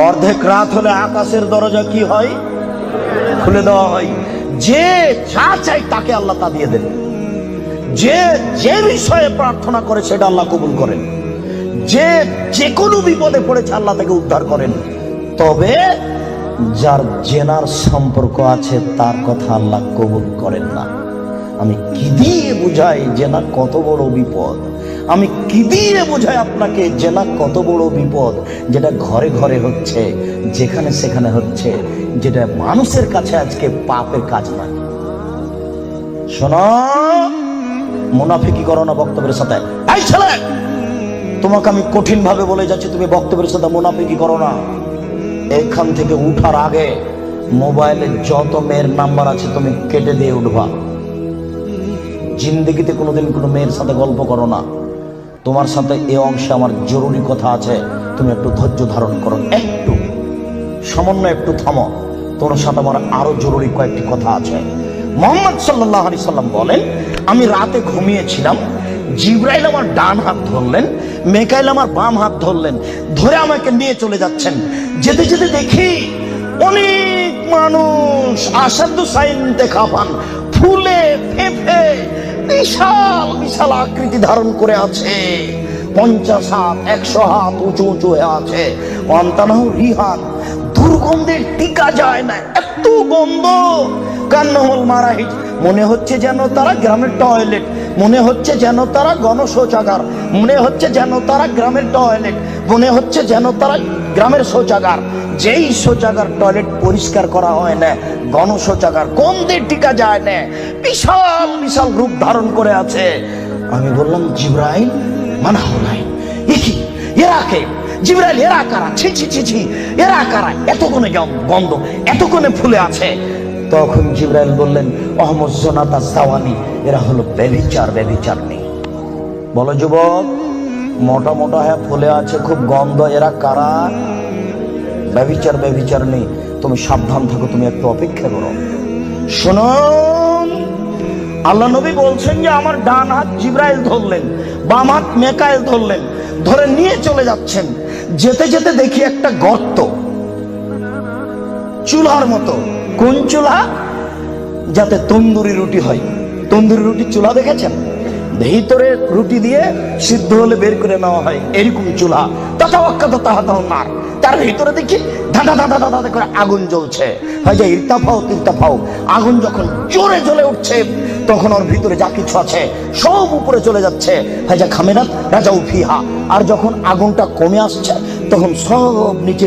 অর্ধেক রাত হলে আকাশের দরজা কি হয়? খুলে দেওয়া হয়। যে যা চাই তাকে আল্লাহ তা দিয়ে দেন। যে যে বিষয়ে প্রার্থনা করে সেটা আল্লাহ কবুল করেন। যে যে কোনো বিপদে পড়েছে আল্লাহ তাকে উদ্ধার করেন। তবে যার জেনার সম্পর্ক আছে তার কথা আল্লাহ কবুল করেন না। আমি কি দিয়ে বুঝাই জেনা কত বড় বিপদ? আমি কি দিয়ে বুঝাই আপনাকে জেনা কত বড় বিপদ? যেটা ঘরে ঘরে হচ্ছে, যেখানে সেখানে হচ্ছে, যেটা মানুষের কাছে আজকে পাপের কাজ নয়। শোনো, মুনাফিকি করো না বক্তব্যের সাথে। এই ছেলে, তোমাকে আমি কঠিন ভাবে বলে যাচ্ছি, তুমি বক্তব্যের সাথে মুনাফিকি করো না। এখান থেকে উঠার আগে মোবাইলে যত মেয়ের নাম্বার আছে তুমি কেটে দিয়ে উঠবা। জিন্দগিতে কোনোদিন কোনো মেয়ের সাথে গল্প করো না। তোমার সাথে এ অংশে আমার জরুরি কথা আছে, তুমি একটু ধৈর্য ধারণ করো, একটু সামান্য একটু থামো। তোমার সাথে আমার আরো জরুরি কয়েকটি কথা আছে। মুহাম্মদ সাল্লাল্লাহু আলাইহি সাল্লাম বলেন, আমি রাতে ঘুমিয়েছিলাম, জিবরাইল আমার ডান হাত ধরলেন, মিকাইল আমার বাম হাত ধরলেন, ধরে আমাকে নিয়ে চলে যাচ্ছেন। যেতে যেতে দেখি অনেক মানুষ আসাদু সাইন দেখা পান, ফুলে ফেঁপে বিশাল বিশাল আকৃতি ধারণ করে আছে। 50 হাত 100 হাত উঁচু উঁচু হয়ে আছে। অন্তানাহু রিহান, দুর্গন্ধে টিকা যায় না, এত গন্ধ। কান্নাহুল মারাহিজ, মনে হচ্ছে যেন তারা গ্রামের টয়লেট, মনে হচ্ছে যেন তারা গণশৌচাগার, মনে হচ্ছে যেন তারা গ্রামের টয়লেট, মনে হচ্ছে যেন তারা গ্রামের শৌচাগার। যেই শৌচাগার টয়লেট পরিষ্কার করা হয় না, গণশৌচাগার, গন্ধে টিকা যায় না, বিশাল বিশাল রূপ ধারণ করে আছে। আমি বললাম, জিবরাইল মানা হলাই, কি এরা কে? জিবরাইল, এরা কারা? ছি ছি ছি ছি, এরা কারা? এত কোণে গন্ধ, এত কোণে ফুলে আছে। তখন জিবরাইল বললেন, অহমদ জোনাতা সাওয়ানি, এরা হলো ব্যভিচার, ব্যভিচারনি। বলো যুবক, মোটা মোটা হ্যাঁ ফুলে আছে, খুব গন্ধ, এরা কারা? ব্যভিচার, ব্যভিচারনি। তুমি সাবধান থাকো, তুমি একটু অপেক্ষা করো। শুনুন, আল্লাহ নবী বলছেন যে আমার ডান হাত জিবরাইল ধরলেন, বাম হাত মিকাইল ধরলেন, ধরে নিয়ে চলে যাচ্ছেন। যেতে যেতে দেখি একটা গর্ত, চুলার মতো। কোন চুলা? যাতে তন্দুরি রুটি হয়। তন্দুরি রুটি চুলা দেখেছেন? ভিতরে রুটি দিয়ে সিদ্ধ হলে বের করে নেওয়া হয়, এরকম চুলা। তার ভিতরে দেখি ধাঁধা ধাঁধা ধাঁধা করে আগুন জ্বলছে। হয় যে ইরতাফাও তিরতাফাও, আগুন যখন জোরে জ্বলে উঠছে তখন ওর ভিতরে যা কিছু আছে সব উপরে চলে যাচ্ছে। হয় যে খামেরাত রাজাউ ফিহা, আর যখন আগুনটা কমে আসছে তখন সব নিচে